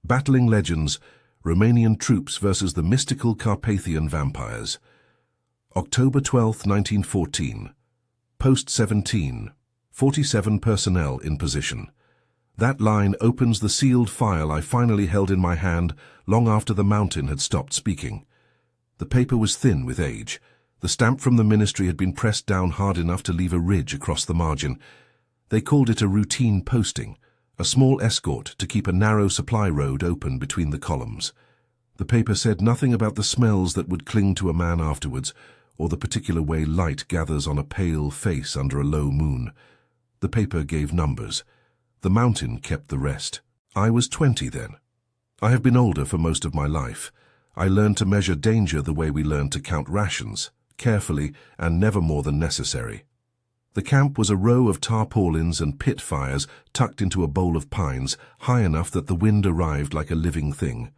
Battling Legends, Romanian Troops versus the Mystical Carpathian Vampires. October 12, 1914. Post 17. 47 personnel in position. That line opens the sealed file I finally held in my hand long after the mountain had stopped speaking. The paper was thin with age. The stamp from the ministry had been pressed down hard enough to leave a ridge across the margin. They called it a routine posting, a small escort to keep a narrow supply road open between the columns. The paper said nothing about the smells that would cling to a man afterwards, or the particular way light gathers on a pale face under a low moon. The paper gave numbers. The mountain kept the rest. I was 20 then. I have been older for most of my life. I learned to measure danger the way we learned to count rations, carefully and never more than necessary. The camp was a row of tarpaulins and pit fires tucked into a bowl of pines, high enough that the wind arrived like a living thing.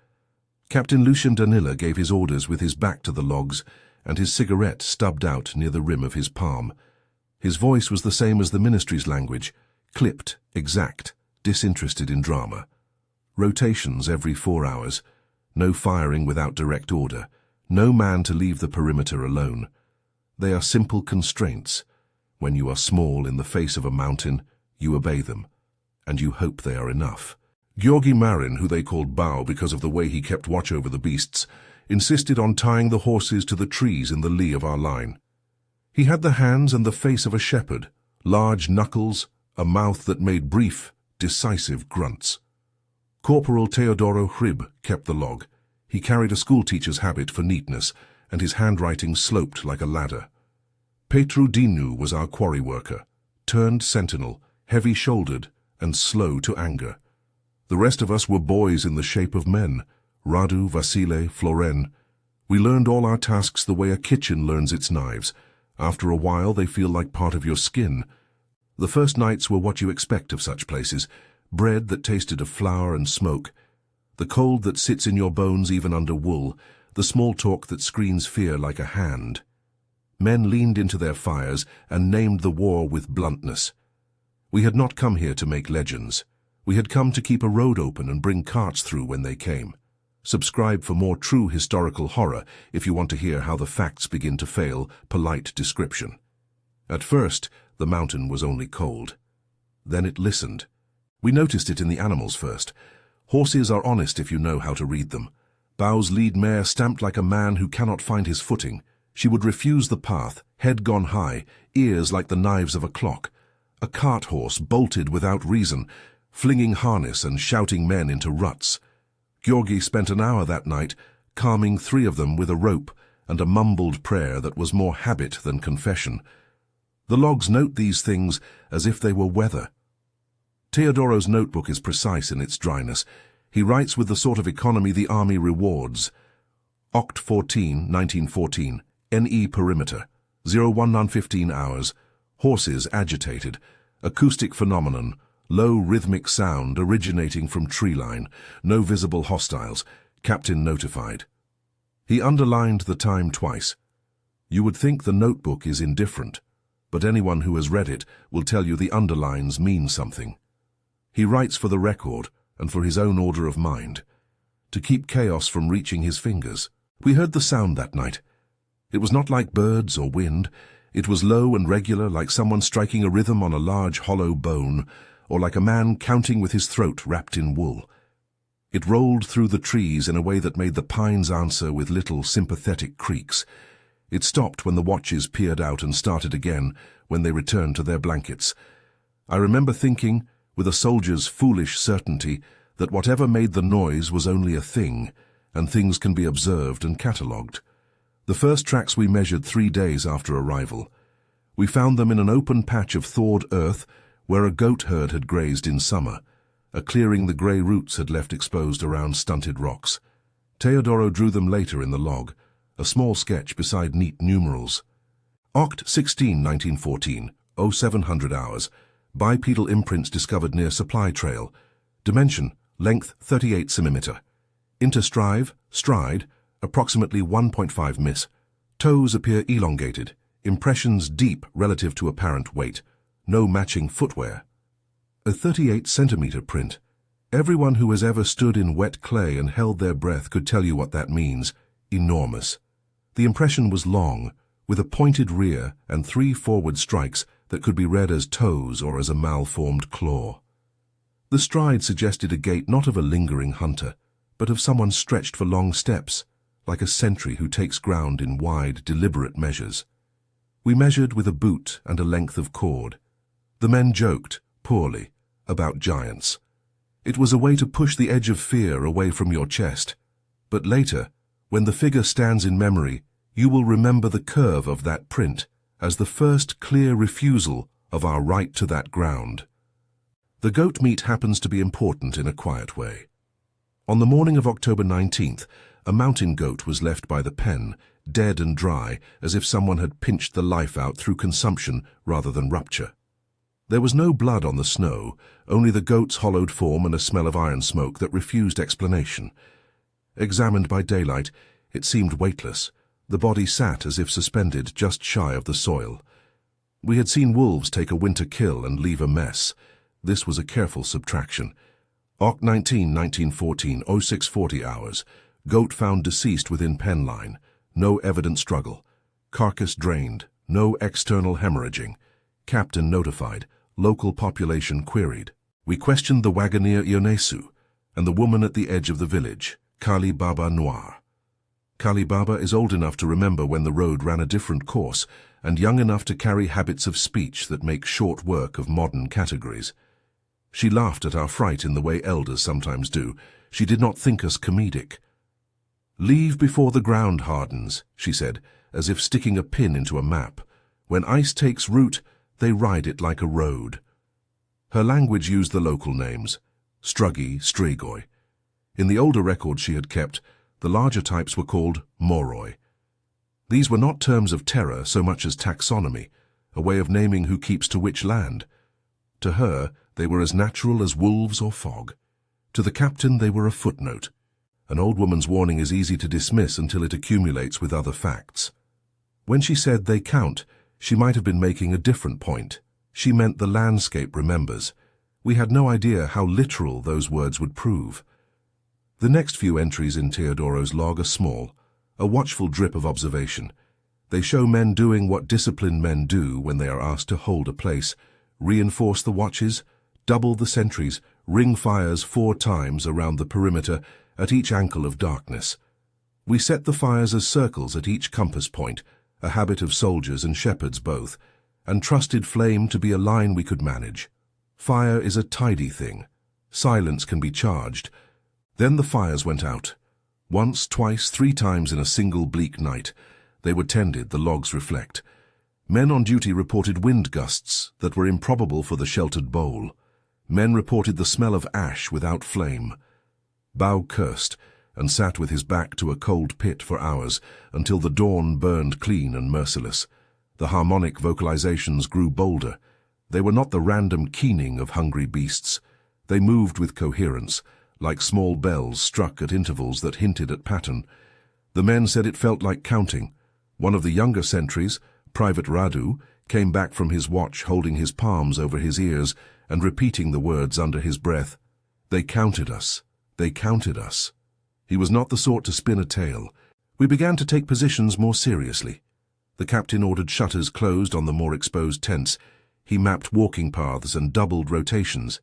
Captain Lucian Danila gave his orders with his back to the logs, and his cigarette stubbed out near the rim of his palm. His voice was the same as the ministry's language, clipped, exact, disinterested in drama. Rotations every 4 hours, no firing without direct order, no man to leave the perimeter alone. They are simple constraints. When you are small in the face of a mountain, you obey them, and you hope they are enough. Gheorghe Marin, who they called Bao because of the way he kept watch over the beasts, insisted on tying the horses to the trees in the lee of our line. He had the hands and the face of a shepherd, large knuckles, a mouth that made brief, decisive grunts. Corporal Teodoro Hrib kept the log. He carried a schoolteacher's habit for neatness, and his handwriting sloped like a ladder. Petru Dinu was our quarry worker, turned sentinel, heavy-shouldered and slow to anger. The rest of us were boys in the shape of men, Radu, Vasile, Floren. We learned all our tasks the way a kitchen learns its knives. After a while they feel like part of your skin. The first nights were what you expect of such places, bread that tasted of flour and smoke, the cold that sits in your bones even under wool, the small talk that screens fear like a hand. Men leaned into their fires and named the war with bluntness. We had not come here to make legends. We had come to keep a road open and bring carts through when they came. Subscribe for more true historical horror if you want to hear how the facts begin to fail polite description. At first, the mountain was only cold. Then it listened. We noticed it in the animals first. Horses are honest if you know how to read them. Bao's lead mare stamped like a man who cannot find his footing. She would refuse the path, head gone high, ears like the knives of a clock. A cart horse bolted without reason, flinging harness and shouting men into ruts. Gheorghe spent an hour that night, calming 3 of them with a rope and a mumbled prayer that was more habit than confession. The logs note these things as if they were weather. Teodoro's notebook is precise in its dryness. He writes with the sort of economy the army rewards. Oct 14, 1914. NE perimeter. 01915 hours. Horses agitated. Acoustic phenomenon. Low rhythmic sound originating from tree line. No visible hostiles. Captain notified. He underlined the time twice. You would think the notebook is indifferent, but anyone who has read it will tell you the underlines mean something. He writes for the record and for his own order of mind, to keep chaos from reaching his fingers. We heard the sound that night. It was not like birds or wind. It was low and regular, like someone striking a rhythm on a large hollow bone, or like a man counting with his throat wrapped in wool. It rolled through the trees in a way that made the pines answer with little sympathetic creaks. It stopped when the watches peered out and started again when they returned to their blankets. I remember thinking, with a soldier's foolish certainty, that whatever made the noise was only a thing, and things can be observed and catalogued. The first tracks we measured 3 days after arrival. We found them in an open patch of thawed earth where a goat herd had grazed in summer, a clearing the grey roots had left exposed around stunted rocks. Teodoro drew them later in the log, a small sketch beside neat numerals. Oct 16, 1914, 0700 hours. Bipedal imprints discovered near supply trail. Dimension, length 38 cm. Interstrive, stride, approximately 1.5 ms. Toes appear elongated, impressions deep relative to apparent weight. No matching footwear. A 38 cm print. Everyone who has ever stood in wet clay and held their breath could tell you what that means. Enormous. The impression was long, with a pointed rear and 3 forward strikes that could be read as toes or as a malformed claw. The stride suggested a gait not of a lingering hunter, but of someone stretched for long steps, like a sentry who takes ground in wide, deliberate measures. We measured with a boot and a length of cord. The men joked, poorly, about giants. It was a way to push the edge of fear away from your chest. But later, when the figure stands in memory, you will remember the curve of that print as the first clear refusal of our right to that ground. The goat meat happens to be important in a quiet way. On the morning of October 19th, a mountain goat was left by the pen, dead and dry, as if someone had pinched the life out through consumption rather than rupture. There was no blood on the snow, only the goat's hollowed form and a smell of iron smoke that refused explanation. Examined by daylight, it seemed weightless. The body sat as if suspended just shy of the soil. We had seen wolves take a winter kill and leave a mess. This was a careful subtraction. Oct 19, 1914, 0640 hours. Goat found deceased within pen line. No evident struggle. Carcass drained. No external hemorrhaging. Captain notified. Local population queried. We questioned the wagoner Ionesu and the woman at the edge of the village, Kali Baba Noir. Kali Baba is old enough to remember when the road ran a different course and young enough to carry habits of speech that make short work of modern categories. She laughed at our fright in the way elders sometimes do. She did not think us comedic. "Leave before the ground hardens," she said, as if sticking a pin into a map. "When ice takes root, they ride it like a road." Her language used the local names, Struggy, Strigoi. In the older records she had kept, the larger types were called Moroi. These were not terms of terror so much as taxonomy, a way of naming who keeps to which land. To her, they were as natural as wolves or fog. To the captain, they were a footnote. An old woman's warning is easy to dismiss until it accumulates with other facts. When she said they count, she might have been making a different point. She meant the landscape remembers. We had no idea how literal those words would prove. The next few entries in Teodoro's log are small, a watchful drip of observation. They show men doing what disciplined men do when they are asked to hold a place, reinforce the watches, double the sentries, ring fires 4 times around the perimeter at each ankle of darkness. We set the fires as circles at each compass point, a habit of soldiers and shepherds both, and trusted flame to be a line we could manage. Fire is a tidy thing. Silence can be charged. Then the fires went out. Once, twice, 3 times in a single bleak night. They were tended, the logs reflect. Men on duty reported wind gusts that were improbable for the sheltered bowl. Men reported the smell of ash without flame. Bao cursed and sat with his back to a cold pit for hours until the dawn burned clean and merciless. The harmonic vocalizations grew bolder. They were not the random keening of hungry beasts. They moved with coherence, like small bells struck at intervals that hinted at pattern. The men said it felt like counting. One of the younger sentries, Private Radu, came back from his watch holding his palms over his ears and repeating the words under his breath. They counted us. They counted us. He was not the sort to spin a tale. We began to take positions more seriously. The captain ordered shutters closed on the more exposed tents. He mapped walking paths and doubled rotations.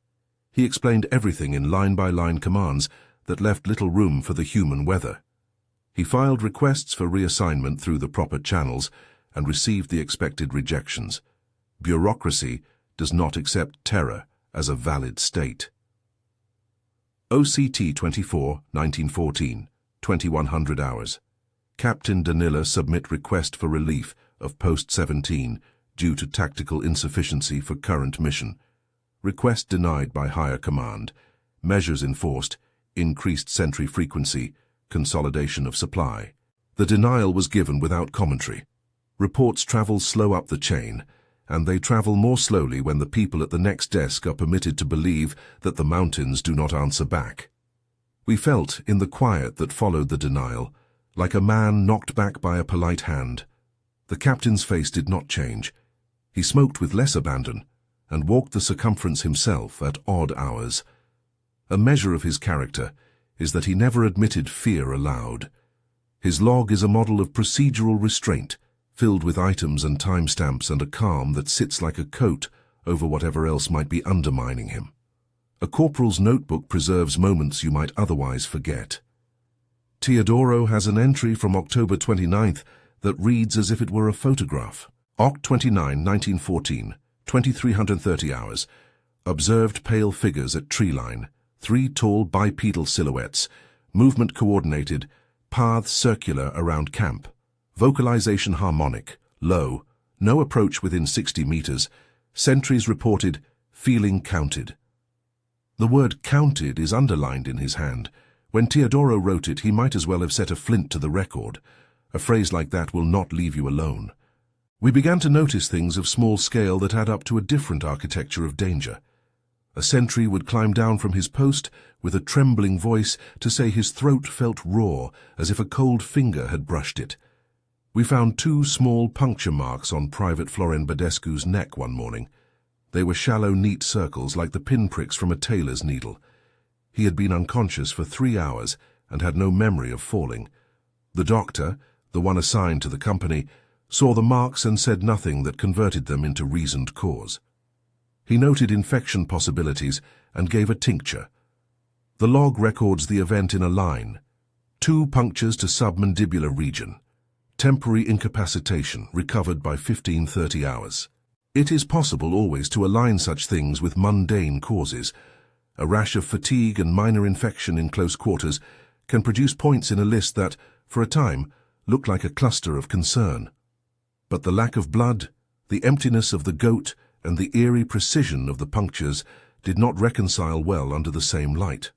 He explained everything in line-by-line commands that left little room for the human weather. He filed requests for reassignment through the proper channels and received the expected rejections. Bureaucracy does not accept terror as a valid state. OCT 24, 1914, 2100 hours. Captain Danila submit request for relief of Post 17 due to tactical insufficiency for current mission. Request denied by higher command. Measures enforced, increased sentry frequency, consolidation of supply. The denial was given without commentary. Reports travel slow up the chain, and they travel more slowly when the people at the next desk are permitted to believe that the mountains do not answer back. We felt, in the quiet that followed the denial, like a man knocked back by a polite hand. The captain's face did not change. He smoked with less abandon and walked the circumference himself at odd hours. A measure of his character is that he never admitted fear aloud. His log is a model of procedural restraint, filled with items and timestamps and a calm that sits like a coat over whatever else might be undermining him. A corporal's notebook preserves moments you might otherwise forget. Teodoro has an entry from October 29th that reads as if it were a photograph. Oct. 29, 1914, 2330 hours. Observed pale figures at tree line, 3 tall bipedal silhouettes, movement coordinated, paths circular around camp, vocalization harmonic, low, no approach within 60 meters, sentries reported, feeling counted. The word counted is underlined in his hand. When Teodoro wrote it, he might as well have set a flint to the record. A phrase like that will not leave you alone. We began to notice things of small scale that add up to a different architecture of danger. A sentry would climb down from his post with a trembling voice to say his throat felt raw, as if a cold finger had brushed it. We found 2 small puncture marks on Private Florin Badescu's neck one morning. They were shallow, neat circles like the pinpricks from a tailor's needle. He had been unconscious for 3 hours and had no memory of falling. The doctor, the one assigned to the company, saw the marks and said nothing that converted them into reasoned cause. He noted infection possibilities and gave a tincture. The log records the event in a line. 2 punctures to submandibular region. Temporary incapacitation, recovered by 15-30 hours. It is possible always to align such things with mundane causes. A rash of fatigue and minor infection in close quarters can produce points in a list that, for a time, look like a cluster of concern. But the lack of blood, the emptiness of the goat, and the eerie precision of the punctures did not reconcile well under the same light.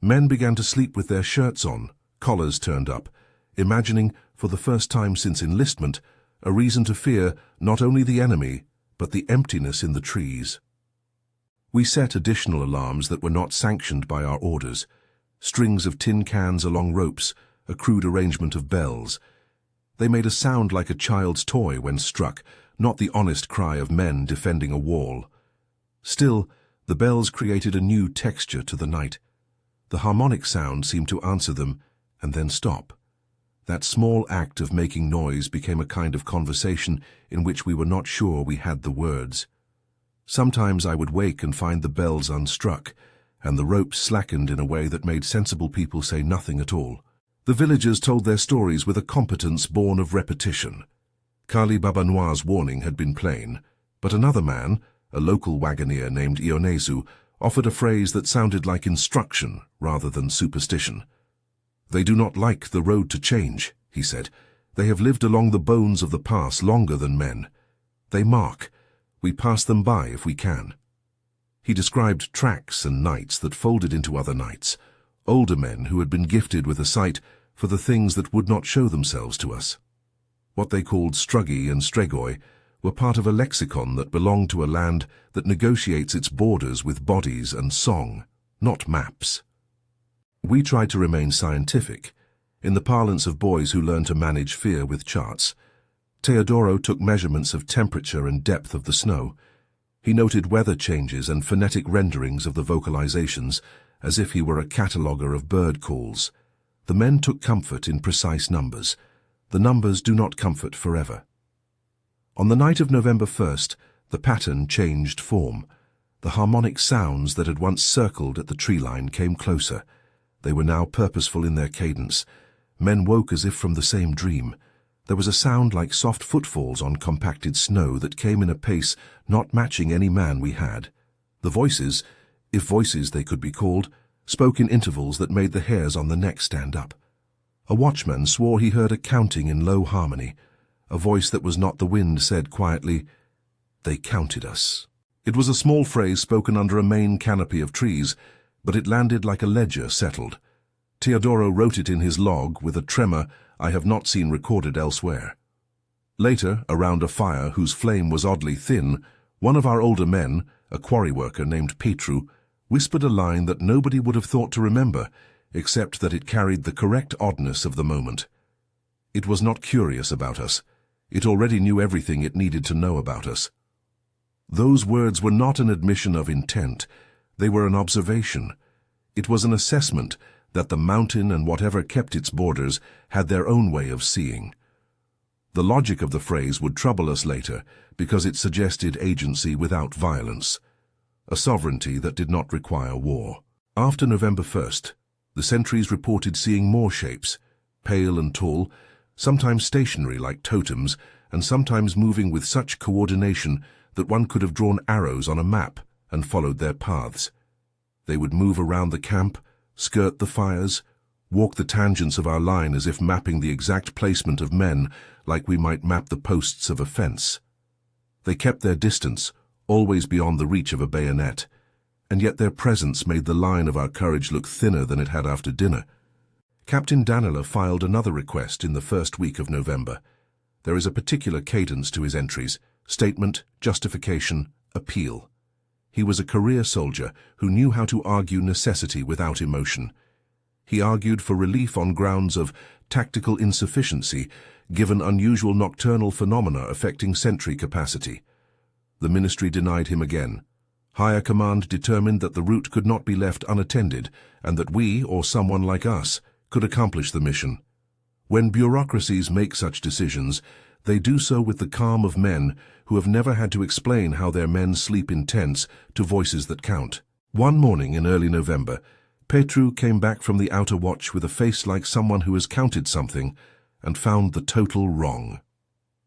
Men began to sleep with their shirts on, collars turned up, imagining, for the first time since enlistment, a reason to fear not only the enemy, but the emptiness in the trees. We set additional alarms that were not sanctioned by our orders. Strings of tin cans along ropes, a crude arrangement of bells. They made a sound like a child's toy when struck, not the honest cry of men defending a wall. Still, the bells created a new texture to the night. The harmonic sound seemed to answer them and then stop. That small act of making noise became a kind of conversation in which we were not sure we had the words. Sometimes I would wake and find the bells unstruck, and the ropes slackened in a way that made sensible people say nothing at all. The villagers told their stories with a competence born of repetition. Kali Babanoir's warning had been plain, but another man, a local wagoner named Ionezu, offered a phrase that sounded like instruction rather than superstition. "They do not like the road to change," he said. "They have lived along the bones of the pass longer than men. They mark. We pass them by if we can." He described tracks and nights that folded into other nights, older men who had been gifted with a sight for the things that would not show themselves to us. What they called struggi and stregoi were part of a lexicon that belonged to a land that negotiates its borders with bodies and song, not maps. We tried to remain scientific, in the parlance of boys who learn to manage fear with charts. Teodoro took measurements of temperature and depth of the snow. He noted weather changes and phonetic renderings of the vocalizations, as if he were a cataloguer of bird calls. The men took comfort in precise numbers. The numbers do not comfort forever. On the night of November 1st, the pattern changed form. The harmonic sounds that had once circled at the tree line came closer. They were now purposeful in their cadence. Men woke as if from the same dream. There was a sound like soft footfalls on compacted snow that came in a pace not matching any man we had. The voices, if voices they could be called, spoke in intervals that made the hairs on the neck stand up. A watchman swore he heard a counting in low harmony. A voice that was not the wind said quietly, "They counted us." It was a small phrase spoken under a main canopy of trees, but it landed like a ledger settled. Teodoro wrote it in his log with a tremor I have not seen recorded elsewhere. Later, around a fire whose flame was oddly thin, one of our older men, a quarry worker named Petru, whispered a line that nobody would have thought to remember, except that it carried the correct oddness of the moment. It was not curious about us. It already knew everything it needed to know about us. Those words were not an admission of intent. They were an observation. It was an assessment that the mountain and whatever kept its borders had their own way of seeing. The logic of the phrase would trouble us later because it suggested agency without violence, a sovereignty that did not require war. After November 1st, the sentries reported seeing more shapes, pale and tall, sometimes stationary like totems, and sometimes moving with such coordination that one could have drawn arrows on a map and followed their paths. They would move around the camp, skirt the fires, walk the tangents of our line as if mapping the exact placement of men like we might map the posts of a fence. They kept their distance, always beyond the reach of a bayonet, and yet their presence made the line of our courage look thinner than it had after dinner. Captain Danila filed another request in the first week of November. There is a particular cadence to his entries: statement, justification, appeal. He was a career soldier who knew how to argue necessity without emotion. He argued for relief on grounds of tactical insufficiency, given unusual nocturnal phenomena affecting sentry capacity. The ministry denied him again. Higher command determined that the route could not be left unattended, and that we, or someone like us, could accomplish the mission. When bureaucracies make such decisions, they do so with the calm of men who have never had to explain how their men sleep in tents to voices that count. One morning in early November, Petru came back from the outer watch with a face like someone who has counted something and found the total wrong.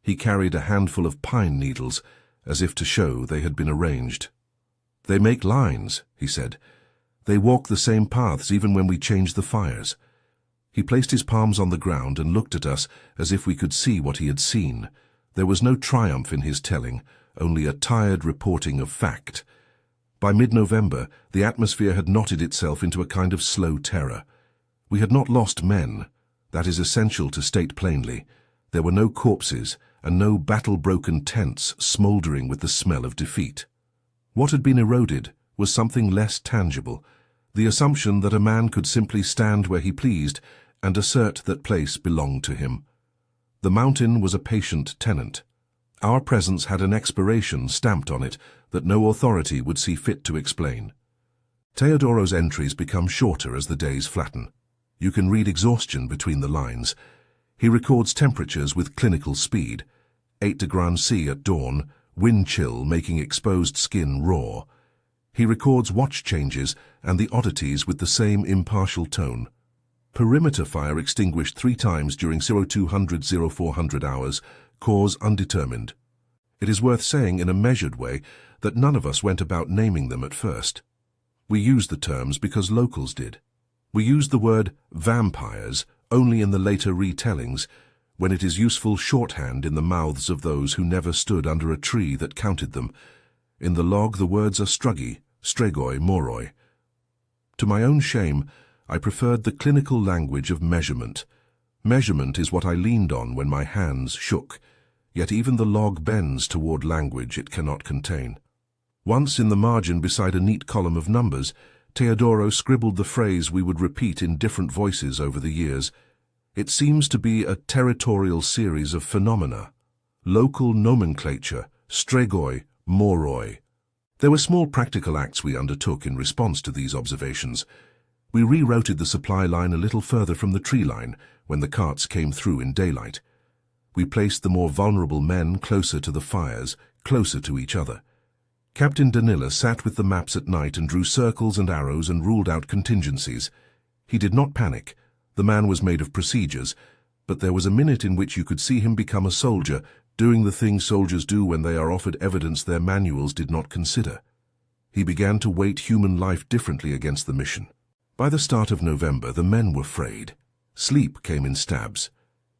He carried a handful of pine needles, as if to show they had been arranged. "They make lines," he said. "They walk the same paths even when we change the fires." He placed his palms on the ground and looked at us as if we could see what he had seen. There was no triumph in his telling, only a tired reporting of fact. By mid-November, the atmosphere had knotted itself into a kind of slow terror. We had not lost men. That is essential to state plainly. There were no corpses and no battle-broken tents smouldering with the smell of defeat. What had been eroded was something less tangible, the assumption that a man could simply stand where he pleased and assert that place belonged to him. The mountain was a patient tenant. Our presence had an expiration stamped on it that no authority would see fit to explain. Teodoro's entries become shorter as the days flatten. You can read exhaustion between the lines. He records temperatures with clinical speed: 8°C at dawn, wind chill making exposed skin raw. He records watch changes and the oddities with the same impartial tone. Perimeter fire extinguished 3 times during 0200-0400 hours, cause undetermined. It is worth saying in a measured way that none of us went about naming them at first. We used the terms because locals did. We used the word vampires only in the later retellings, when it is useful shorthand in the mouths of those who never stood under a tree that counted them. In the log the words are struggy, stregoi, moroi. To my own shame, I preferred the clinical language of measurement. Measurement is what I leaned on when my hands shook, yet even the log bends toward language it cannot contain. Once in the margin beside a neat column of numbers, Teodoro scribbled the phrase we would repeat in different voices over the years. It seems to be a territorial series of phenomena. Local nomenclature, stregoi, moroi. There were small practical acts we undertook in response to these observations. We rerouted the supply line a little further from the tree line when the carts came through in daylight. We placed the more vulnerable men closer to the fires, closer to each other. Captain Danila sat with the maps at night and drew circles and arrows and ruled out contingencies. He did not panic. The man was made of procedures, but there was a minute in which you could see him become a soldier, doing the things soldiers do when they are offered evidence their manuals did not consider. He began to weight human life differently against the mission. By the start of November, the men were frayed. Sleep came in stabs.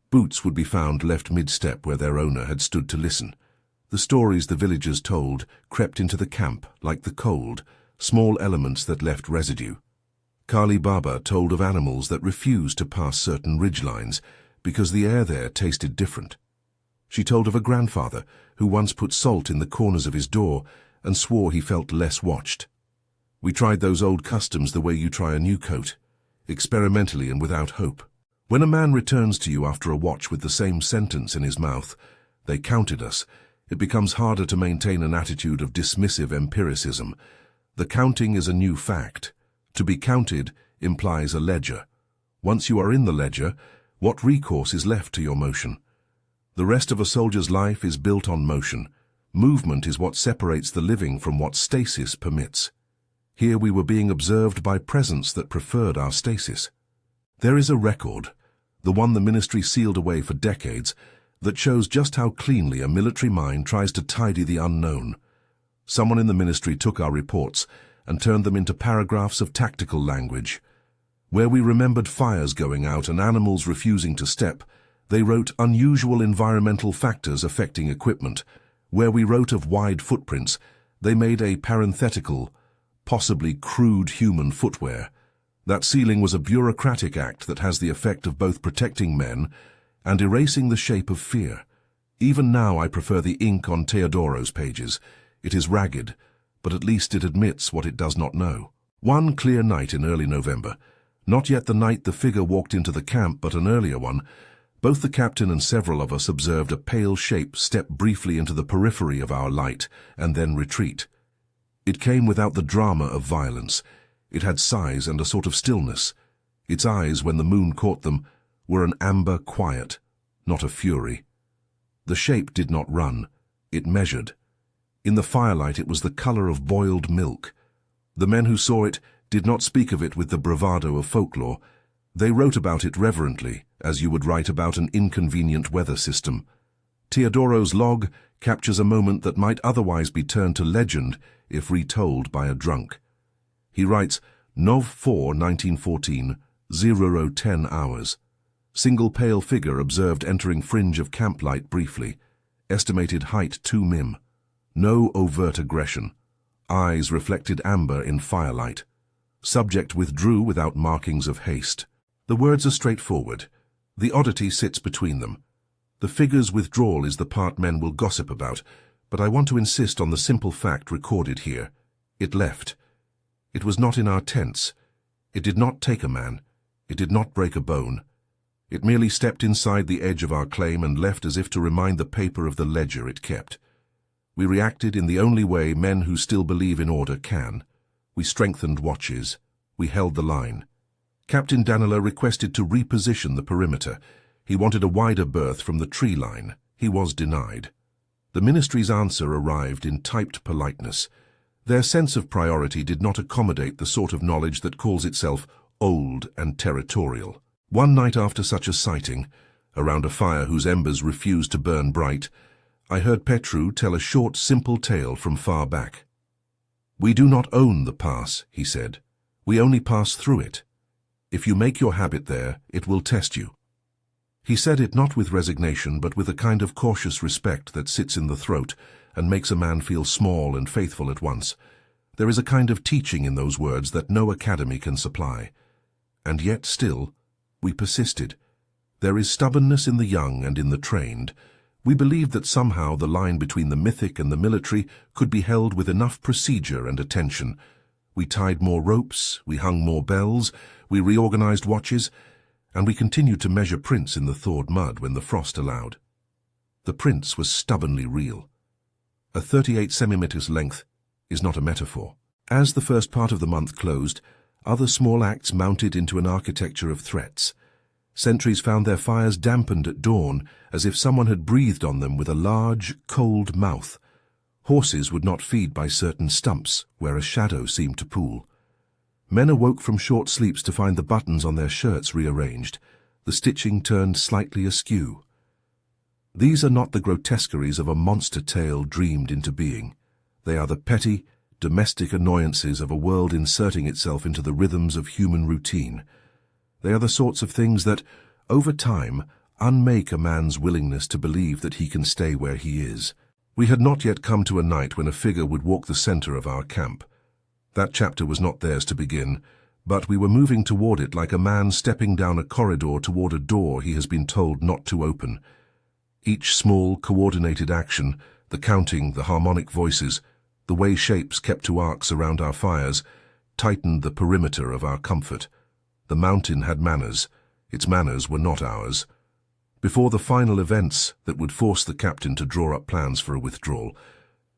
Boots would be found left mid-step where their owner had stood to listen. The stories the villagers told crept into the camp like the cold, small elements that left residue. Kali Baba told of animals that refused to pass certain ridgelines because the air there tasted different. She told of a grandfather who once put salt in the corners of his door and swore he felt less watched. We tried those old customs the way you try a new coat, experimentally and without hope. When a man returns to you after a watch with the same sentence in his mouth, "They counted us," it becomes harder to maintain an attitude of dismissive empiricism. The counting is a new fact. To be counted implies a ledger. Once you are in the ledger, what recourse is left to your motion? The rest of a soldier's life is built on motion. Movement is what separates the living from what stasis permits. Here we were being observed by presence that preferred our stasis. There is a record, the one the ministry sealed away for decades, that shows just how cleanly a military mind tries to tidy the unknown. Someone in the ministry took our reports and turned them into paragraphs of tactical language. Where we remembered fires going out and animals refusing to step, they wrote unusual environmental factors affecting equipment. Where we wrote of wide footprints, they made a parenthetical, possibly crude human footwear. That sealing was a bureaucratic act that has the effect of both protecting men and erasing the shape of fear. Even now I prefer the ink on Teodoro's pages. It is ragged, but at least it admits what it does not know. One clear night in early November, not yet the night the figure walked into the camp, but an earlier one, both the captain and several of us observed a pale shape step briefly into the periphery of our light and then retreat. It came without the drama of violence. It had size and a sort of stillness. Its eyes, when the moon caught them, were an amber quiet, not a fury. The shape did not run. It measured. In the firelight it was the color of boiled milk. The men who saw it did not speak of it with the bravado of folklore. They wrote about it reverently, as you would write about an inconvenient weather system. Teodoro's log captures a moment that might otherwise be turned to legend if retold by a drunk. He writes, Nov 4, 1914, 00:10 hours. Single pale figure observed entering fringe of camp light briefly. Estimated height 2 mim. No overt aggression. Eyes reflected amber in firelight. Subject withdrew without markings of haste. The words are straightforward. The oddity sits between them. The figure's withdrawal is the part men will gossip about, but I want to insist on the simple fact recorded here. It left. It was not in our tents. It did not take a man. It did not break a bone. It merely stepped inside the edge of our claim and left as if to remind the paper of the ledger it kept. We reacted in the only way men who still believe in order can. We strengthened watches. We held the line. Captain Danila requested to reposition the perimeter. He wanted a wider berth from the tree line. He was denied. The ministry's answer arrived in typed politeness. Their sense of priority did not accommodate the sort of knowledge that calls itself old and territorial. One night after such a sighting, around a fire whose embers refused to burn bright, I heard Petru tell a short, simple tale from far back. "We do not own the pass," he said. "We only pass through it. If you make your habit there, it will test you." He said it not with resignation, but with a kind of cautious respect that sits in the throat and makes a man feel small and faithful at once. There is a kind of teaching in those words that no academy can supply. And yet still, we persisted. There is stubbornness in the young and in the trained. We believed that somehow the line between the mythic and the military could be held with enough procedure and attention. We tied more ropes, we hung more bells, we reorganized watches, and we continued to measure prints in the thawed mud when the frost allowed. The prints was stubbornly real. A 38 centimeters length is not a metaphor. As the first part of the month closed, other small acts mounted into an architecture of threats. Sentries found their fires dampened at dawn, as if someone had breathed on them with a large, cold mouth. Horses would not feed by certain stumps, where a shadow seemed to pool. Men awoke from short sleeps to find the buttons on their shirts rearranged, the stitching turned slightly askew. These are not the grotesqueries of a monster tale dreamed into being. They are the petty, domestic annoyances of a world inserting itself into the rhythms of human routine. They are the sorts of things that, over time, unmake a man's willingness to believe that he can stay where he is. We had not yet come to a night when a figure would walk the center of our camp. That chapter was not theirs to begin, but we were moving toward it like a man stepping down a corridor toward a door he has been told not to open. Each small, coordinated action, the counting, the harmonic voices, the way shapes kept to arcs around our fires, tightened the perimeter of our comfort. The mountain had manners. Its manners were not ours. Before the final events that would force the captain to draw up plans for a withdrawal,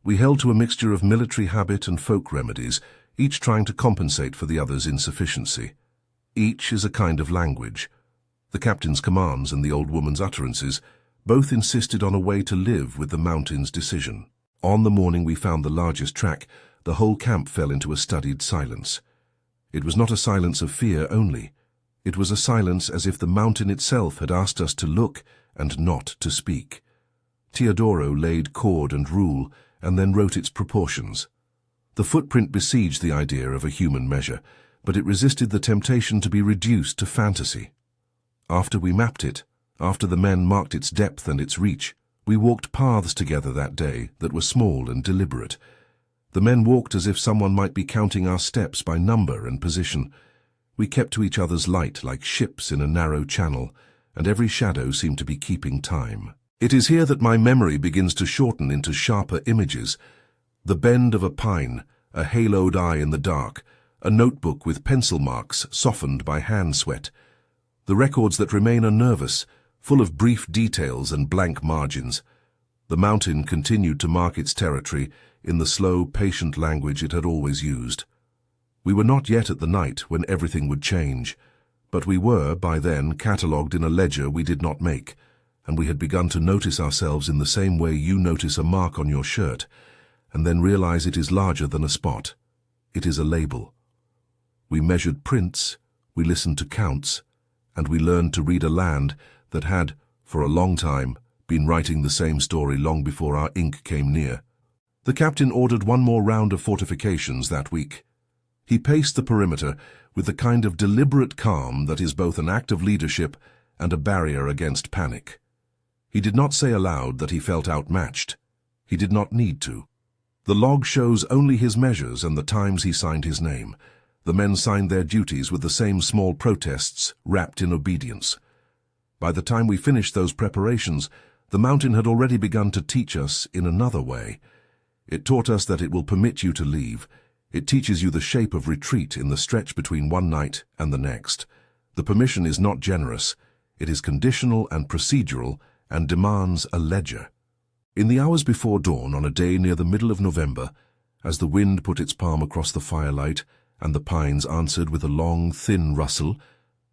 we held to a mixture of military habit and folk remedies each trying to compensate for the other's insufficiency. Each is a kind of language. The captain's commands and the old woman's utterances both insisted on a way to live with the mountain's decision. On the morning we found the largest track, the whole camp fell into a studied silence. It was not a silence of fear only. It was a silence as if the mountain itself had asked us to look and not to speak. Teodoro laid cord and rule and then wrote its proportions. The footprint besieged the idea of a human measure, but it resisted the temptation to be reduced to fantasy. After we mapped it, after the men marked its depth and its reach, we walked paths together that day that were small and deliberate. The men walked as if someone might be counting our steps by number and position. We kept to each other's light like ships in a narrow channel, and every shadow seemed to be keeping time. It is here that my memory begins to shorten into sharper images. The bend of a pine, a haloed eye in the dark, a notebook with pencil marks softened by hand sweat. The records that remain are nervous, full of brief details and blank margins. The mountain continued to mark its territory in the slow, patient language it had always used. We were not yet at the night when everything would change, but we were, by then, catalogued in a ledger we did not make, and we had begun to notice ourselves in the same way you notice a mark on your shirt, and then realize it is larger than a spot. It is a label. We measured prints, we listened to counts, and we learned to read a land that had, for a long time, been writing the same story long before our ink came near. The captain ordered one more round of fortifications that week. He paced the perimeter with the kind of deliberate calm that is both an act of leadership and a barrier against panic. He did not say aloud that he felt outmatched. He did not need to. The log shows only his measures and the times he signed his name. The men signed their duties with the same small protests wrapped in obedience. By the time we finished those preparations, the mountain had already begun to teach us in another way. It taught us that it will permit you to leave. It teaches you the shape of retreat in the stretch between one night and the next. The permission is not generous. It is conditional and procedural and demands a ledger. In the hours before dawn on a day near the middle of November, as the wind put its palm across the firelight and the pines answered with a long, thin rustle,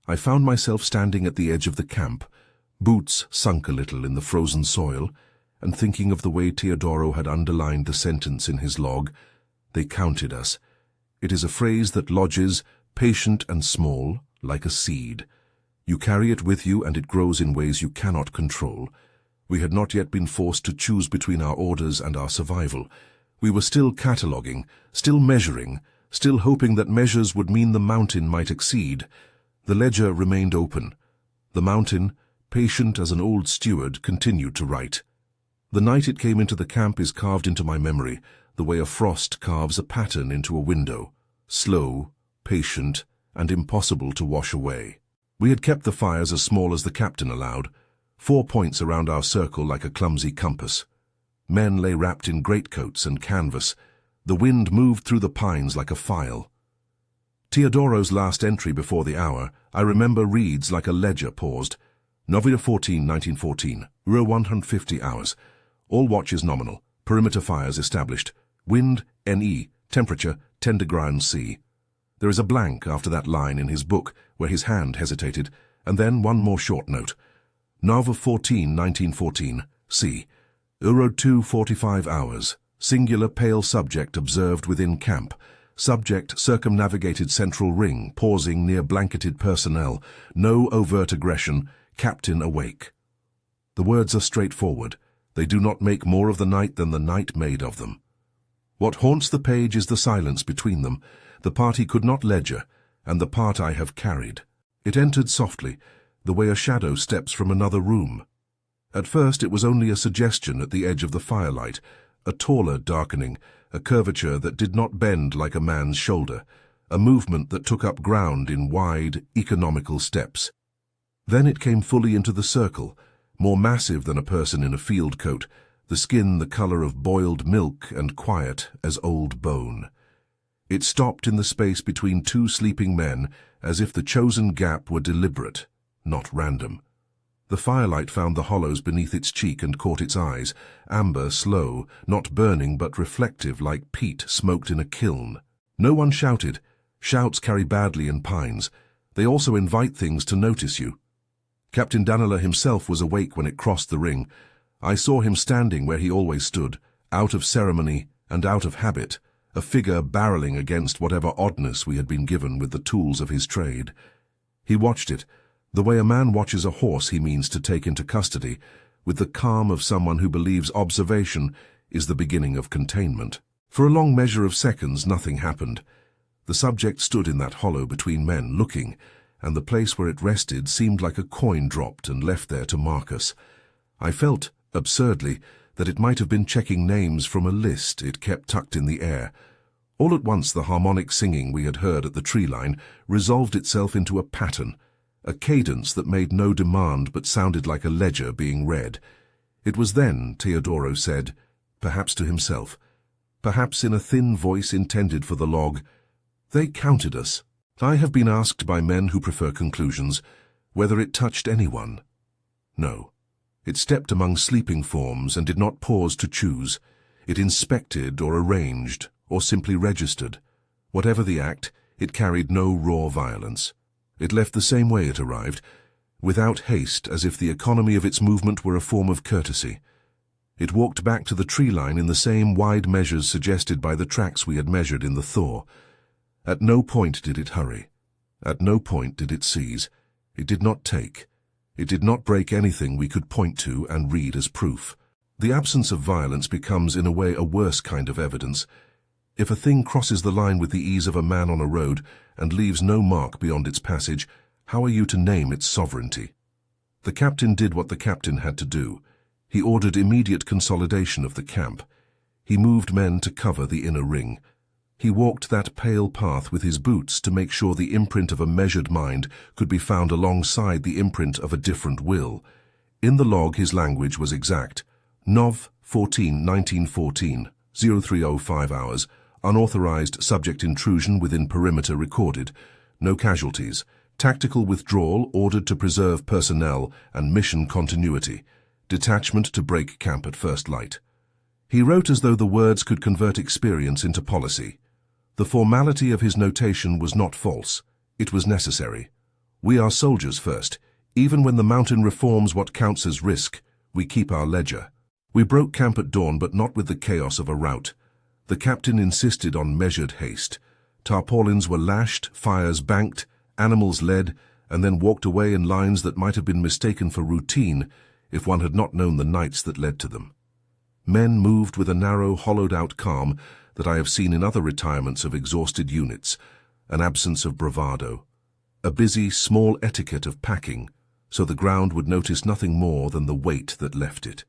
I found myself standing at the edge of the camp, boots sunk a little in the frozen soil, and thinking of the way Teodoro had underlined the sentence in his log, "They counted us." It is a phrase that lodges, patient and small, like a seed. You carry it with you and it grows in ways you cannot control. We had not yet been forced to choose between our orders and our survival. We were still cataloguing, still measuring, still hoping that measures would mean the mountain might exceed. The ledger remained open. The mountain, patient as an old steward, continued to write. The night it came into the camp is carved into my memory, the way a frost carves a pattern into a window, slow, patient, and impossible to wash away. We had kept the fires as small as the captain allowed, 4 points around our circle like a clumsy compass. Men lay wrapped in greatcoats and canvas. The wind moved through the pines like a file. Teodoro's last entry before the hour, I remember, reads like a ledger paused. November 14, 1914, 150 hours. All watches nominal. Perimeter fires established. Wind, NE. Temperature, 10 degrees C. There is a blank after that line in his book where his hand hesitated, and then one more short note. November 14, 1914, C. 2:45 hours. Singular pale subject observed within camp. Subject circumnavigated central ring, pausing near blanketed personnel. No overt aggression. Captain awake. The words are straightforward. They do not make more of the night than the night made of them. What haunts the page is the silence between them, the part he could not ledger, and the part I have carried. It entered softly, the way a shadow steps from another room. At first it was only a suggestion at the edge of the firelight, a taller darkening, a curvature that did not bend like a man's shoulder, a movement that took up ground in wide, economical steps. Then it came fully into the circle, more massive than a person in a field coat, the skin the color of boiled milk and quiet as old bone. It stopped in the space between two sleeping men, as if the chosen gap were deliberate, not random. The firelight found the hollows beneath its cheek and caught its eyes, amber, slow, not burning but reflective like peat smoked in a kiln. No one shouted. Shouts carry badly in pines. They also invite things to notice you. Captain Danila himself was awake when it crossed the ring. I saw him standing where he always stood, out of ceremony and out of habit, a figure barreling against whatever oddness we had been given with the tools of his trade. He watched it, the way a man watches a horse he means to take into custody, with the calm of someone who believes observation is the beginning of containment. For a long measure of seconds, nothing happened. The subject stood in that hollow between men, looking, and the place where it rested seemed like a coin dropped and left there to mark us. I felt, absurdly, that it might have been checking names from a list it kept tucked in the air. All at once the harmonic singing we had heard at the tree line resolved itself into a pattern, a cadence that made no demand but sounded like a ledger being read. It was then, Teodoro said, perhaps to himself, perhaps in a thin voice intended for the log, "They counted us." I have been asked by men who prefer conclusions whether it touched anyone. No. It stepped among sleeping forms and did not pause to choose. It inspected or arranged or simply registered. Whatever the act, it carried no raw violence. It left the same way it arrived, without haste, as if the economy of its movement were a form of courtesy. It walked back to the tree line in the same wide measures suggested by the tracks we had measured in the thaw. At no point did it hurry. At no point did it seize. It did not take. It did not break anything we could point to and read as proof. The absence of violence becomes, in a way, a worse kind of evidence. If a thing crosses the line with the ease of a man on a road and leaves no mark beyond its passage, how are you to name its sovereignty? The captain did what the captain had to do. He ordered immediate consolidation of the camp. He moved men to cover the inner ring. He walked that pale path with his boots to make sure the imprint of a measured mind could be found alongside the imprint of a different will. In the log his language was exact. Nov. 14, 1914, 0305 hours, unauthorized subject intrusion within perimeter recorded, no casualties, tactical withdrawal ordered to preserve personnel and mission continuity, detachment to break camp at first light. He wrote as though the words could convert experience into policy. The formality of his notation was not false. It was necessary. We are soldiers first. Even when the mountain reforms what counts as risk, we keep our ledger. We broke camp at dawn, but not with the chaos of a rout. The captain insisted on measured haste. Tarpaulins were lashed, fires banked, animals led, and then walked away in lines that might have been mistaken for routine if one had not known the nights that led to them. Men moved with a narrow, hollowed-out calm that I have seen in other retirements of exhausted units, an absence of bravado, a busy, small etiquette of packing, so the ground would notice nothing more than the weight that left it.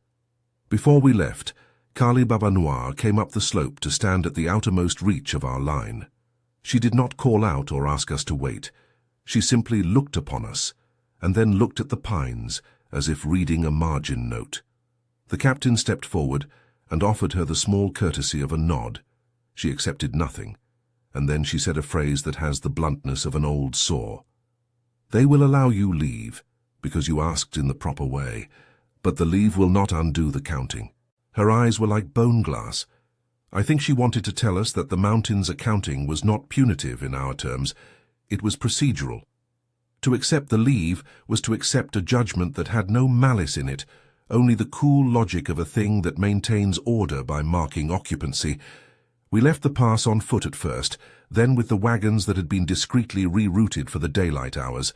Before we left, Kali Baba Noir came up the slope to stand at the outermost reach of our line. She did not call out or ask us to wait. She simply looked upon us, and then looked at the pines, as if reading a margin note. The captain stepped forward and offered her the small courtesy of a nod. She accepted nothing, and then she said a phrase that has the bluntness of an old saw. "They will allow you leave, because you asked in the proper way, but the leave will not undo the counting." Her eyes were like bone glass. I think she wanted to tell us that the mountain's accounting was not punitive in our terms. It was procedural. To accept the leave was to accept a judgment that had no malice in it, only the cool logic of a thing that maintains order by marking occupancy. We left the pass on foot at first, then with the wagons that had been discreetly rerouted for the daylight hours.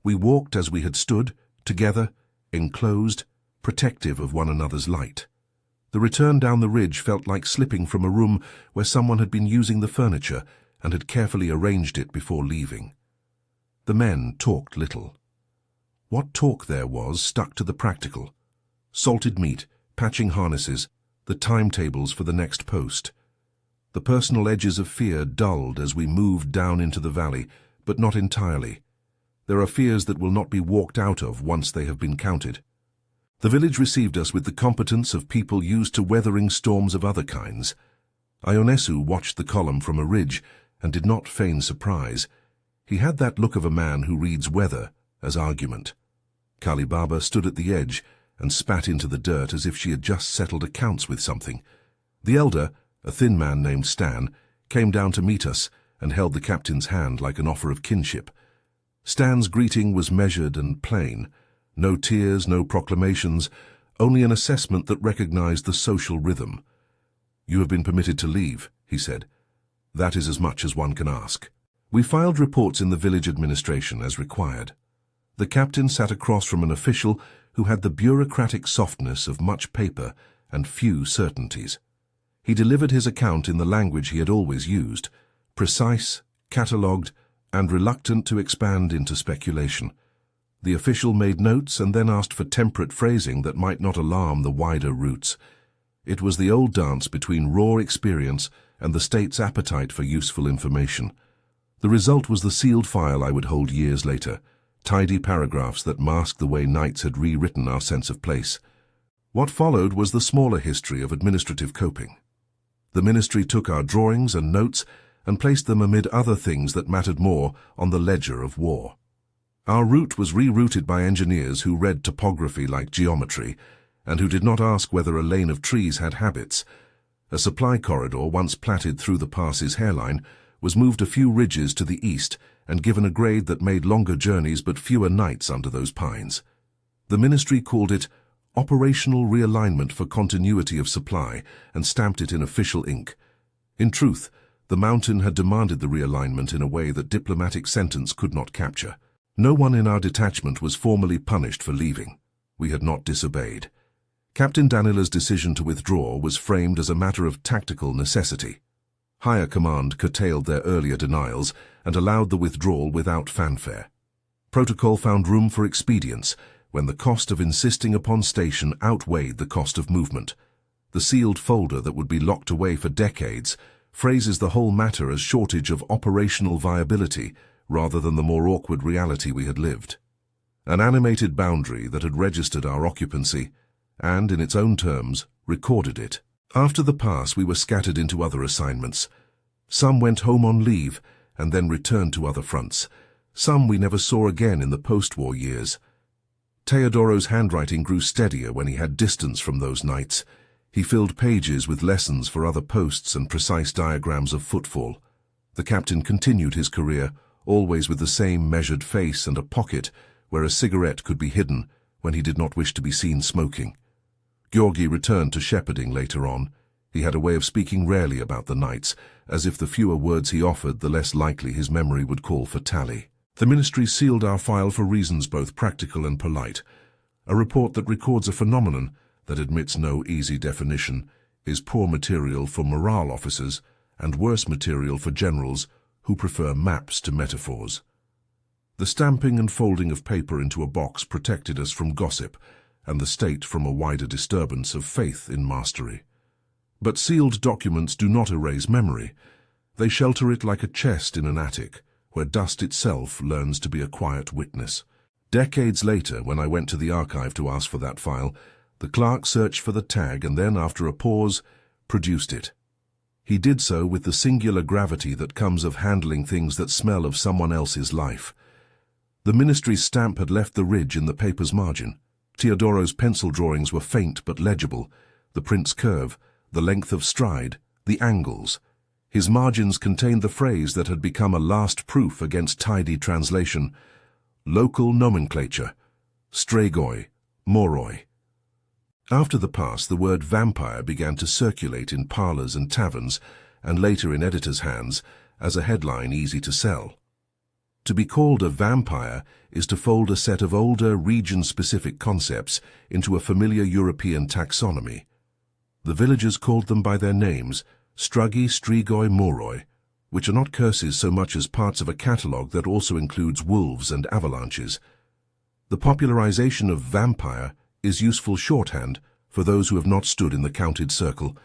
We walked as we had stood, together, enclosed, protective of one another's light. The return down the ridge felt like slipping from a room where someone had been using the furniture and had carefully arranged it before leaving. The men talked little. What talk there was stuck to the practical. Salted meat, patching harnesses, the timetables for the next post. The personal edges of fear dulled as we moved down into the valley, but not entirely. There are fears that will not be walked out of once they have been counted. The village received us with the competence of people used to weathering storms of other kinds. Ionescu watched the column from a ridge and did not feign surprise. He had that look of a man who reads weather as argument. Kali Baba stood at the edge and spat into the dirt as if she had just settled accounts with something. The elder, a thin man named Stan, came down to meet us and held the captain's hand like an offer of kinship. Stan's greeting was measured and plain. No tears, no proclamations, only an assessment that recognized the social rhythm. "You have been permitted to leave," he said. "That is as much as one can ask." We filed reports in the village administration as required. The captain sat across from an official who had the bureaucratic softness of much paper and few certainties. He delivered his account in the language he had always used, precise, catalogued, and reluctant to expand into speculation. The official made notes and then asked for temperate phrasing that might not alarm the wider roots. It was the old dance between raw experience and the state's appetite for useful information. The result was the sealed file I would hold years later, tidy paragraphs that masked the way Knights had rewritten our sense of place. What followed was the smaller history of administrative coping. The ministry took our drawings and notes and placed them amid other things that mattered more on the ledger of war. Our route was rerouted by engineers who read topography like geometry and who did not ask whether a lane of trees had habits. A supply corridor, once platted through the pass's hairline, was moved a few ridges to the east and given a grade that made longer journeys but fewer nights under those pines. The ministry called it Operational Realignment for Continuity of Supply and stamped it in official ink. In truth, the mountain had demanded the realignment in a way that diplomatic sentence could not capture. No one in our detachment was formally punished for leaving. We had not disobeyed. Captain Danila's decision to withdraw was framed as a matter of tactical necessity. Higher command curtailed their earlier denials and allowed the withdrawal without fanfare. Protocol found room for expedience when the cost of insisting upon station outweighed the cost of movement. The sealed folder that would be locked away for decades phrases the whole matter as shortage of operational viability rather than the more awkward reality we had lived. An animated boundary that had registered our occupancy and, in its own terms, recorded it. After the pass, we were scattered into other assignments. Some went home on leave and then returned to other fronts. Some we never saw again in the post-war years. Teodoro's handwriting grew steadier when he had distance from those nights. He filled pages with lessons for other posts and precise diagrams of footfall. The captain continued his career, always with the same measured face and a pocket where a cigarette could be hidden when he did not wish to be seen smoking. Georgi returned to shepherding later on. He had a way of speaking rarely about the nights, as if the fewer words he offered, the less likely his memory would call for tally. The ministry sealed our file for reasons both practical and polite. A report that records a phenomenon that admits no easy definition is poor material for morale officers and worse material for generals who prefer maps to metaphors. The stamping and folding of paper into a box protected us from gossip and the state from a wider disturbance of faith in mastery. But sealed documents do not erase memory. They shelter it like a chest in an attic, where dust itself learns to be a quiet witness. Decades later, when I went to the archive to ask for that file, the clerk searched for the tag and then, after a pause, produced it. He did so with the singular gravity that comes of handling things that smell of someone else's life. The ministry's stamp had left the ridge in the paper's margin. Teodoro's pencil drawings were faint but legible, the print's curve, the length of stride, the angles. His margins contained the phrase that had become a last proof against tidy translation: local nomenclature, stragoi, moroi. After the pass, the word vampire began to circulate in parlors and taverns, and later in editors' hands, as a headline easy to sell. To be called a vampire is to fold a set of older, region-specific concepts into a familiar European taxonomy. The villagers called them by their names, stragi, strigoi, moroi, which are not curses so much as parts of a catalogue that also includes wolves and avalanches. The popularization of vampire is useful shorthand for those who have not stood in the counted circle,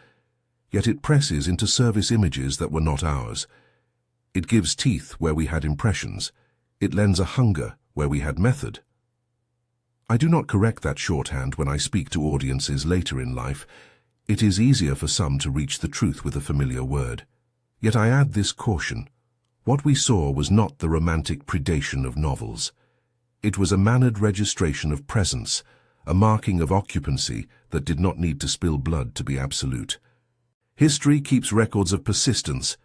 yet it presses into service images that were not ours. It gives teeth where we had impressions. It lends a hunger where we had method. I do not correct that shorthand when I speak to audiences later in life. It is easier for some to reach the truth with a familiar word. Yet I add this caution. What we saw was not the romantic predation of novels. It was a mannered registration of presence, a marking of occupancy that did not need to spill blood to be absolute. History keeps records of persistence,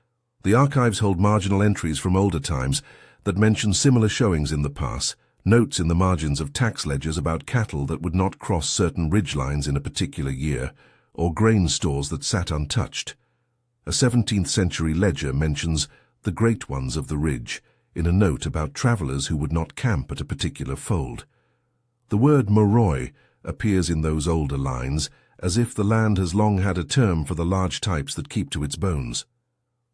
The archives hold marginal entries from older times that mention similar showings in the pass, notes in the margins of tax ledgers about cattle that would not cross certain ridgelines in a particular year, or grain stores that sat untouched. A 17th century ledger mentions the great ones of the ridge in a note about travellers who would not camp at a particular fold. The word moroi appears in those older lines as if the land has long had a term for the large types that keep to its bones.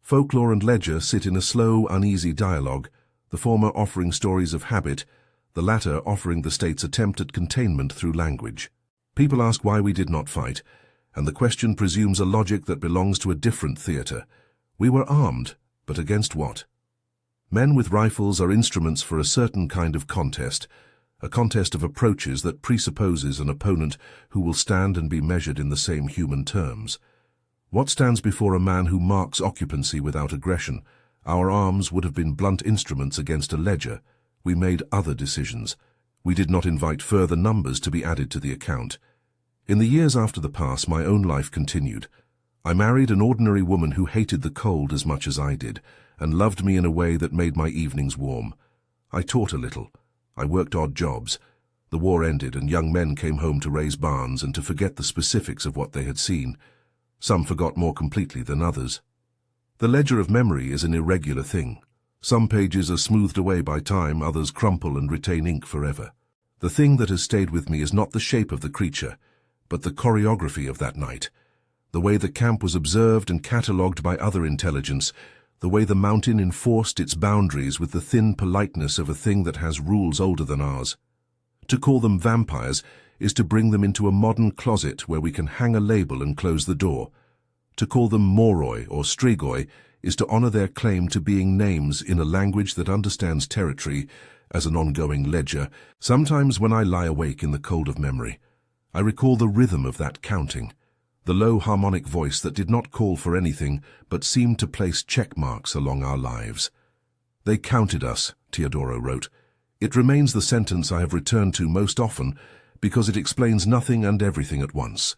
Folklore and ledger sit in a slow, uneasy dialogue, the former offering stories of habit, the latter offering the state's attempt at containment through language. People ask why we did not fight, and the question presumes a logic that belongs to a different theatre. We were armed, but against what? Men with rifles are instruments for a certain kind of contest, a contest of approaches that presupposes an opponent who will stand and be measured in the same human terms. What stands before a man who marks occupancy without aggression? Our arms would have been blunt instruments against a ledger. We made other decisions. We did not invite further numbers to be added to the account. In the years after the pass, my own life continued. I married an ordinary woman who hated the cold as much as I did, and loved me in a way that made my evenings warm. I taught a little. I worked odd jobs. The war ended, and young men came home to raise barns and to forget the specifics of what they had seen. Some forgot more completely than others. The ledger of memory is an irregular thing. Some pages are smoothed away by time, others crumple and retain ink forever. The thing that has stayed with me is not the shape of the creature, but the choreography of that night. The way the camp was observed and catalogued by other intelligence, the way the mountain enforced its boundaries with the thin politeness of a thing that has rules older than ours. To call them vampires is to bring them into a modern closet where we can hang a label and close the door. To call them moroi or strigoi is to honor their claim to being names in a language that understands territory as an ongoing ledger. Sometimes when I lie awake in the cold of memory, I recall the rhythm of that counting, the low harmonic voice that did not call for anything but seemed to place check marks along our lives. They counted us, Teodoro wrote. It remains the sentence I have returned to most often because it explains nothing and everything at once.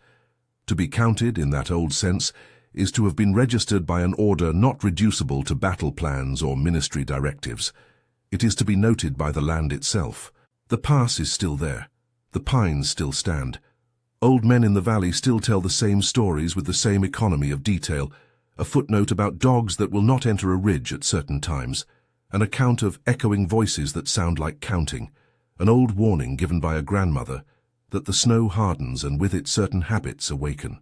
To be counted, in that old sense, is to have been registered by an order not reducible to battle plans or ministry directives. It is to be noted by the land itself. The pass is still there. The pines still stand. Old men in the valley still tell the same stories with the same economy of detail, a footnote about dogs that will not enter a ridge at certain times, an account of echoing voices that sound like counting, an old warning given by a grandmother that the snow hardens and with it certain habits awaken.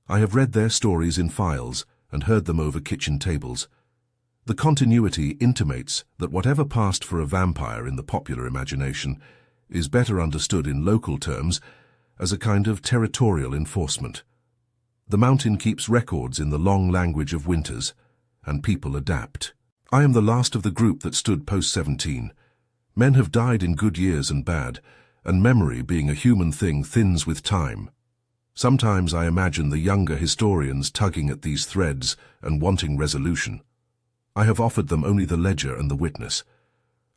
I have read their stories in files and heard them over kitchen tables. The continuity intimates that whatever passed for a vampire in the popular imagination is better understood in local terms as a kind of territorial enforcement. The mountain keeps records in the long language of winters, and people adapt. I am the last of the group that stood post-17. Men have died in good years and bad, and memory, being a human thing, thins with time. Sometimes I imagine the younger historians tugging at these threads and wanting resolution. I have offered them only the ledger and the witness.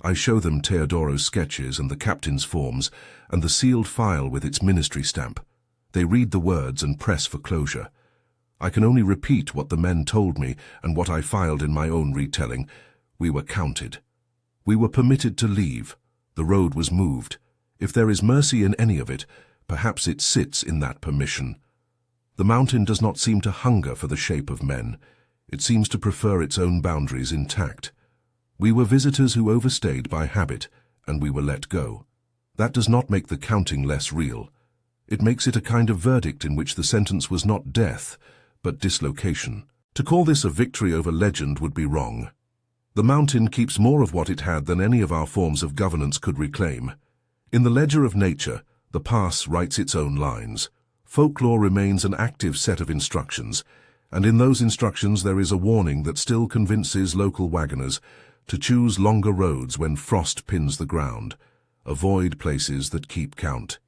I show them Teodoro's sketches and the captain's forms and the sealed file with its ministry stamp. They read the words and press for closure. I can only repeat what the men told me and what I filed in my own retelling. We were counted. We were permitted to leave. The road was moved. If there is mercy in any of it, perhaps it sits in that permission. The mountain does not seem to hunger for the shape of men. It seems to prefer its own boundaries intact. We were visitors who overstayed by habit, and we were let go. That does not make the counting less real. It makes it a kind of verdict in which the sentence was not death, but dislocation. To call this a victory over legend would be wrong. The mountain keeps more of what it had than any of our forms of governance could reclaim. In the ledger of nature, the pass writes its own lines. Folklore remains an active set of instructions, and in those instructions there is a warning that still convinces local wagoners to choose longer roads when frost pins the ground. Avoid places that keep count.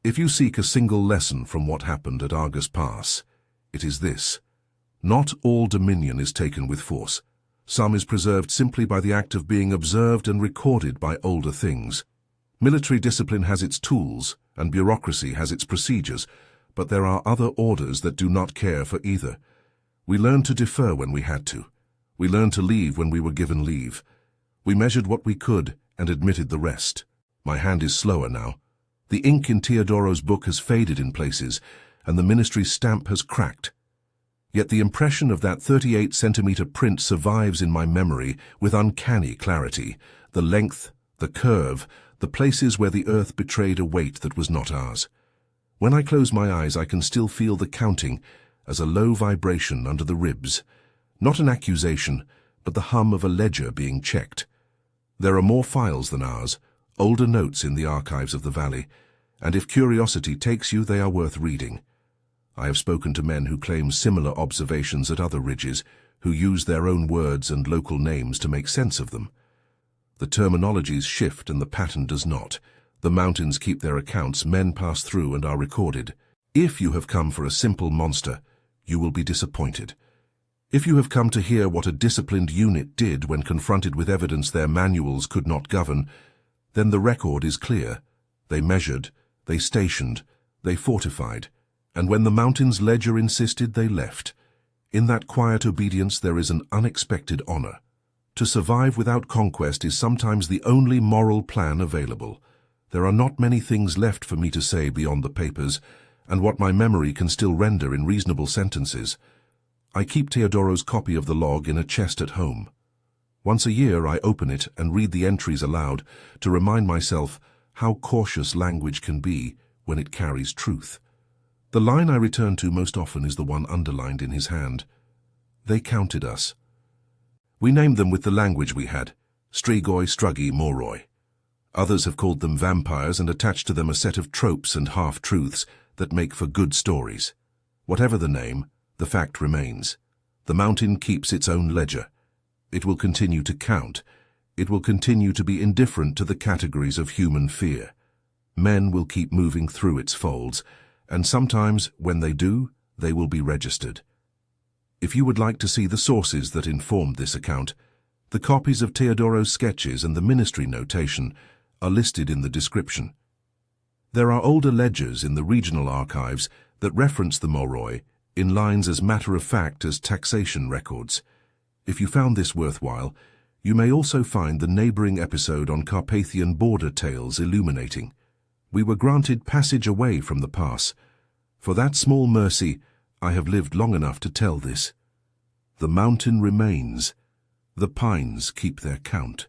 If you seek a single lesson from what happened at Argus Pass, it is this. Not all dominion is taken with force. Some is preserved simply by the act of being observed and recorded by older things. Military discipline has its tools, and bureaucracy has its procedures, but there are other orders that do not care for either. We learned to defer when we had to. We learned to leave when we were given leave. We measured what we could and admitted the rest. My hand is slower now. The ink in Teodoro's book has faded in places, and the ministry's stamp has cracked. Yet the impression of that 38-centimeter print survives in my memory with uncanny clarity. The length, the curve, the places where the earth betrayed a weight that was not ours. When I close my eyes, I can still feel the counting as a low vibration under the ribs. Not an accusation, but the hum of a ledger being checked. There are more files than ours, older notes in the archives of the valley, and if curiosity takes you, they are worth reading. I have spoken to men who claim similar observations at other ridges, who use their own words and local names to make sense of them. The terminologies shift and the pattern does not. The mountains keep their accounts, men pass through and are recorded. If you have come for a simple monster, you will be disappointed. If you have come to hear what a disciplined unit did when confronted with evidence their manuals could not govern, then the record is clear. They measured, they stationed, they fortified, and when the mountain's ledger insisted, they left. In that quiet obedience there is an unexpected honor. To survive without conquest is sometimes the only moral plan available. There are not many things left for me to say beyond the papers, and what my memory can still render in reasonable sentences. I keep Teodoro's copy of the log in a chest at home. Once a year I open it and read the entries aloud to remind myself how cautious language can be when it carries truth. The line I return to most often is the one underlined in his hand. They counted us. We named them with the language we had, Strigoi, Struggi, Moroi. Others have called them vampires and attached to them a set of tropes and half-truths that make for good stories. Whatever the name, the fact remains. The mountain keeps its own ledger. It will continue to count. It will continue to be indifferent to the categories of human fear. Men will keep moving through its folds, and sometimes, when they do, they will be registered. If you would like to see the sources that informed this account, the copies of Teodoro's sketches and the ministry notation are listed in the description. There are older ledgers in the regional archives that reference the Moroi in lines as matter-of-fact as taxation records. If you found this worthwhile, you may also find the neighboring episode on Carpathian border tales illuminating. We were granted passage away from the pass. For that small mercy, I have lived long enough to tell this. The mountain remains. The pines keep their count.